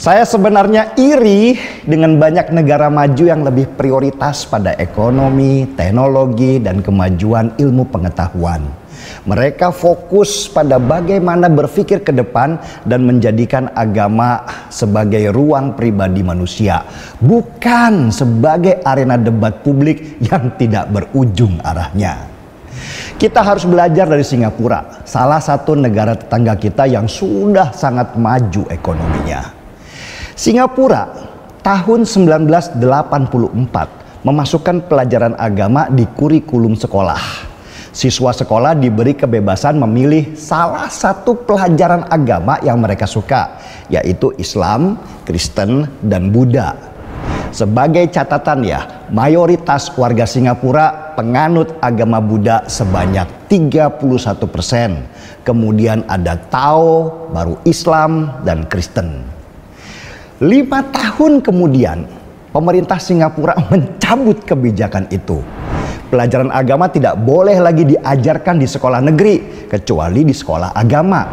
Saya sebenarnya iri dengan banyak negara maju yang lebih prioritas pada ekonomi, teknologi, dan kemajuan ilmu pengetahuan. Mereka fokus pada bagaimana berpikir ke depan dan menjadikan agama sebagai ruang pribadi manusia, bukan sebagai arena debat publik yang tidak berujung arahnya. Kita harus belajar dari Singapura, salah satu negara tetangga kita yang sudah sangat maju ekonominya. Singapura tahun 1984 memasukkan pelajaran agama di kurikulum sekolah. Siswa sekolah diberi kebebasan memilih salah satu pelajaran agama yang mereka suka, yaitu Islam, Kristen, dan Buddha. Sebagai catatan ya, mayoritas warga Singapura penganut agama Buddha sebanyak 31%. Kemudian ada Tao, baru Islam, dan Kristen. 5 tahun kemudian, pemerintah Singapura mencabut kebijakan itu. Pelajaran agama tidak boleh lagi diajarkan di sekolah negeri, kecuali di sekolah agama.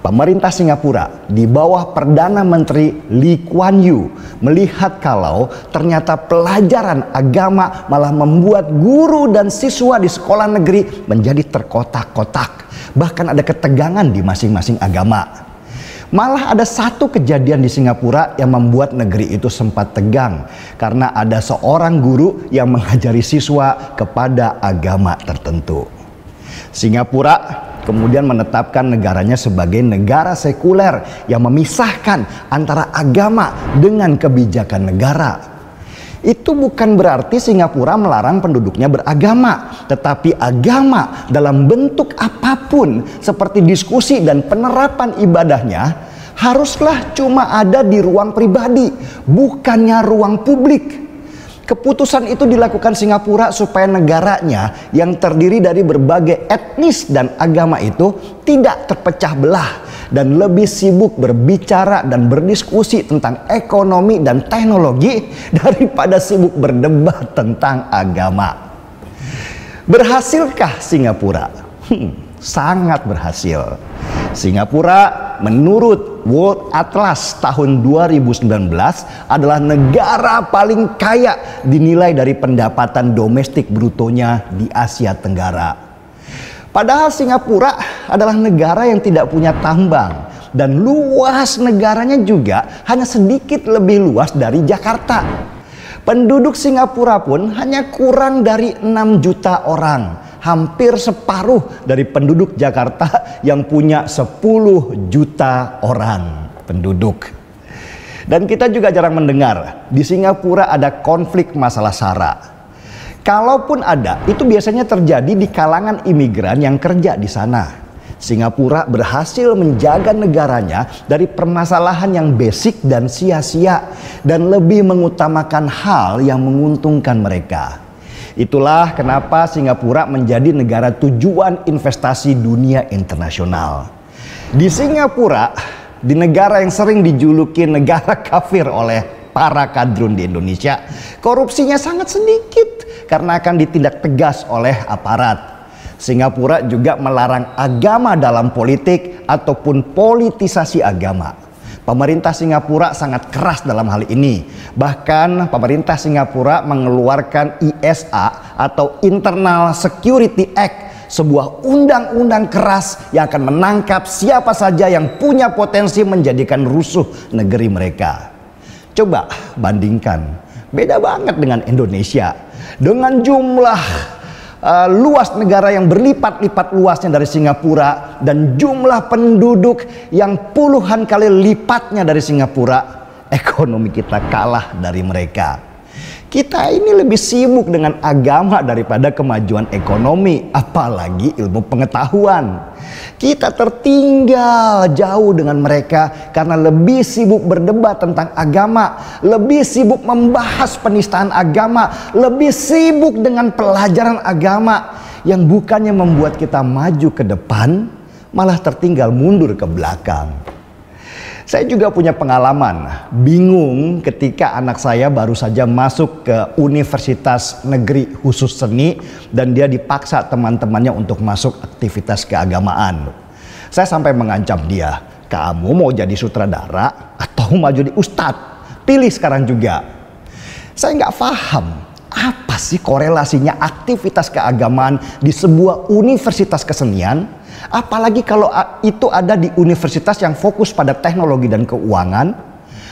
Pemerintah Singapura di bawah Perdana Menteri Lee Kuan Yew melihat kalau ternyata pelajaran agama malah membuat guru dan siswa di sekolah negeri menjadi terkotak-kotak. Bahkan ada ketegangan di masing-masing agama. Malah ada satu kejadian di Singapura yang membuat negeri itu sempat tegang karena ada seorang guru yang mengajari siswa kepada agama tertentu. Singapura kemudian menetapkan negaranya sebagai negara sekuler yang memisahkan antara agama dengan kebijakan negara. Itu bukan berarti Singapura melarang penduduknya beragama, tetapi agama dalam bentuk apapun seperti diskusi dan penerapan ibadahnya haruslah cuma ada di ruang pribadi, bukannya ruang publik. Keputusan itu dilakukan Singapura supaya negaranya yang terdiri dari berbagai etnis dan agama itu tidak terpecah belah dan lebih sibuk berbicara dan berdiskusi tentang ekonomi dan teknologi daripada sibuk berdebat tentang agama. Berhasilkah Singapura? Sangat berhasil. Singapura menurut World Atlas tahun 2019 adalah negara paling kaya dinilai dari pendapatan domestik brutonya di Asia Tenggara. Padahal Singapura adalah negara yang tidak punya tambang dan luas negaranya juga hanya sedikit lebih luas dari Jakarta. Penduduk Singapura pun hanya kurang dari 6 juta orang. Hampir separuh dari penduduk Jakarta yang punya 10 juta orang penduduk. Dan kita juga jarang mendengar di Singapura ada konflik masalah SARA. Kalaupun ada, itu biasanya terjadi di kalangan imigran yang kerja di sana. Singapura berhasil menjaga negaranya dari permasalahan yang basic dan sia-sia dan lebih mengutamakan hal yang menguntungkan mereka. Itulah kenapa Singapura menjadi negara tujuan investasi dunia internasional. Di Singapura, di negara yang sering dijuluki negara kafir oleh para kadrun di Indonesia, korupsinya sangat sedikit karena akan ditindak tegas oleh aparat. Singapura juga melarang agama dalam politik ataupun politisasi agama. Pemerintah Singapura sangat keras dalam hal ini. Bahkan pemerintah Singapura mengeluarkan ISA atau Internal Security Act, sebuah undang-undang keras yang akan menangkap siapa saja yang punya potensi menjadikan rusuh negeri mereka. Coba bandingkan, beda banget dengan Indonesia. Dengan jumlah luas negara yang berlipat-lipat luasnya dari Singapura dan jumlah penduduk yang puluhan kali lipatnya dari Singapura, ekonomi kita kalah dari mereka. Kita ini lebih sibuk dengan agama daripada kemajuan ekonomi, apalagi ilmu pengetahuan. Kita tertinggal jauh dengan mereka karena lebih sibuk berdebat tentang agama, lebih sibuk membahas penistaan agama, lebih sibuk dengan pelajaran agama yang bukannya membuat kita maju ke depan, malah tertinggal mundur ke belakang. Saya juga punya pengalaman bingung ketika anak saya baru saja masuk ke Universitas Negeri Khusus Seni dan dia dipaksa teman-temannya untuk masuk aktivitas keagamaan. Saya sampai mengancam dia, kamu mau jadi sutradara atau mau maju di ustadz, pilih sekarang juga. Saya nggak paham, apa sih korelasinya aktivitas keagamaan di sebuah universitas kesenian, apalagi kalau itu ada di universitas yang fokus pada teknologi dan keuangan.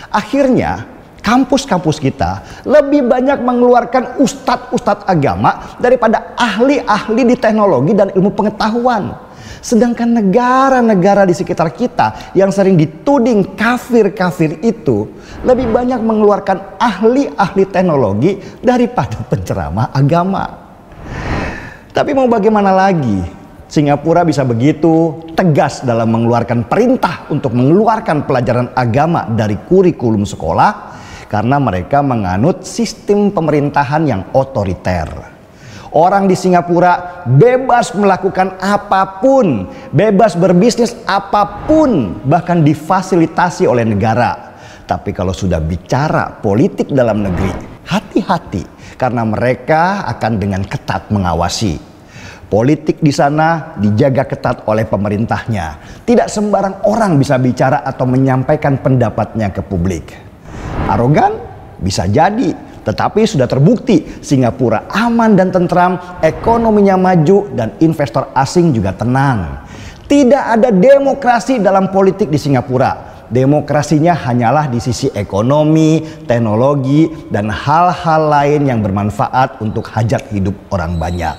Akhirnya kampus-kampus kita lebih banyak mengeluarkan ustadz-ustadz agama daripada ahli-ahli di teknologi dan ilmu pengetahuan. Sedangkan negara-negara di sekitar kita yang sering dituding kafir-kafir itu lebih banyak mengeluarkan ahli-ahli teknologi daripada penceramah agama. Tapi mau bagaimana lagi? Singapura bisa begitu tegas dalam mengeluarkan perintah untuk mengeluarkan pelajaran agama dari kurikulum sekolah karena mereka menganut sistem pemerintahan yang otoriter. Orang di Singapura bebas melakukan apapun, bebas berbisnis apapun, bahkan difasilitasi oleh negara. Tapi kalau sudah bicara politik dalam negeri, hati-hati karena mereka akan dengan ketat mengawasi. Politik di sana dijaga ketat oleh pemerintahnya. Tidak sembarang orang bisa bicara atau menyampaikan pendapatnya ke publik. Arogan? Bisa jadi. Tetapi sudah terbukti Singapura aman dan tentram, ekonominya maju dan investor asing juga tenang. Tidak ada demokrasi dalam politik di Singapura. Demokrasinya hanyalah di sisi ekonomi, teknologi, dan hal-hal lain yang bermanfaat untuk hajat hidup orang banyak.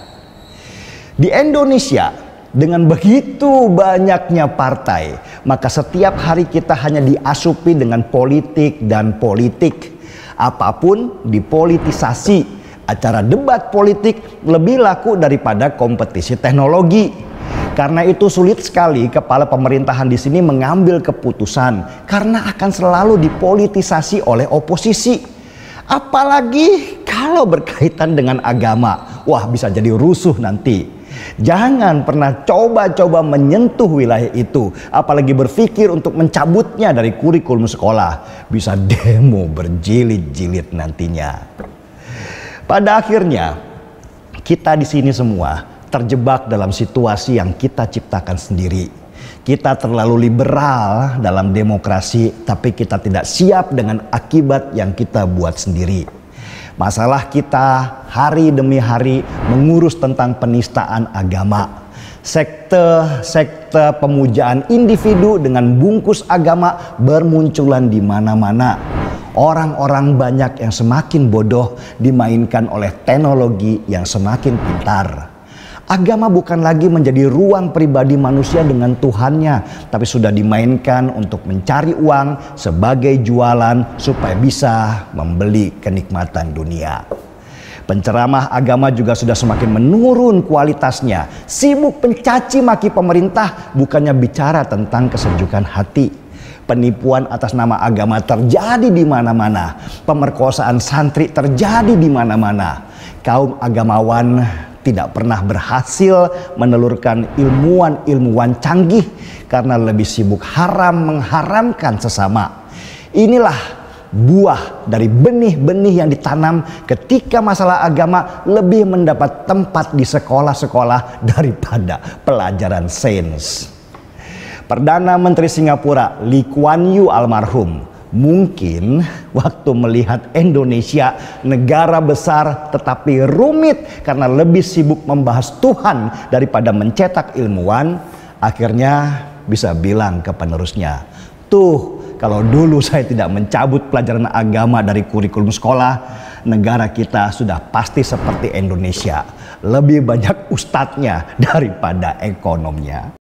Di Indonesia, dengan begitu banyaknya partai, maka setiap hari kita hanya diasupi dengan politik dan politik. Apapun dipolitisasi. Acara debat politik lebih laku daripada kompetisi teknologi. Karena itu sulit sekali kepala pemerintahan di sini mengambil keputusan karena akan selalu dipolitisasi oleh oposisi. Apalagi kalau berkaitan dengan agama. Wah, bisa jadi rusuh nanti. Jangan pernah coba-coba menyentuh wilayah itu, apalagi berpikir untuk mencabutnya dari kurikulum sekolah. Bisa demo berjilid-jilid nantinya. Pada akhirnya, kita di sini semua terjebak dalam situasi yang kita ciptakan sendiri. Kita terlalu liberal dalam demokrasi, tapi kita tidak siap dengan akibat yang kita buat sendiri. Masalah kita hari demi hari mengurus tentang penistaan agama. Sekte pemujaan individu dengan bungkus agama bermunculan di mana-mana. Orang-orang banyak yang semakin bodoh dimainkan oleh teknologi yang semakin pintar. Agama bukan lagi menjadi ruang pribadi manusia dengan Tuhannya, tapi sudah dimainkan untuk mencari uang sebagai jualan supaya bisa membeli kenikmatan dunia. Penceramah agama juga sudah semakin menurun kualitasnya, sibuk mencaci maki pemerintah, bukannya bicara tentang kesejukan hati. Penipuan atas nama agama terjadi di mana-mana, pemerkosaan santri terjadi di mana-mana. Kaum agamawan tidak pernah berhasil menelurkan ilmuwan-ilmuwan canggih karena lebih sibuk mengharamkan sesama. Inilah buah dari benih-benih yang ditanam ketika masalah agama lebih mendapat tempat di sekolah-sekolah daripada pelajaran sains. Perdana Menteri Singapura Lee Kuan Yew almarhum mungkin waktu melihat Indonesia negara besar tetapi rumit karena lebih sibuk membahas Tuhan daripada mencetak ilmuwan, akhirnya bisa bilang ke penerusnya, tuh kalau dulu saya tidak mencabut pelajaran agama dari kurikulum sekolah, negara kita sudah pasti seperti Indonesia, lebih banyak ustadznya daripada ekonomnya.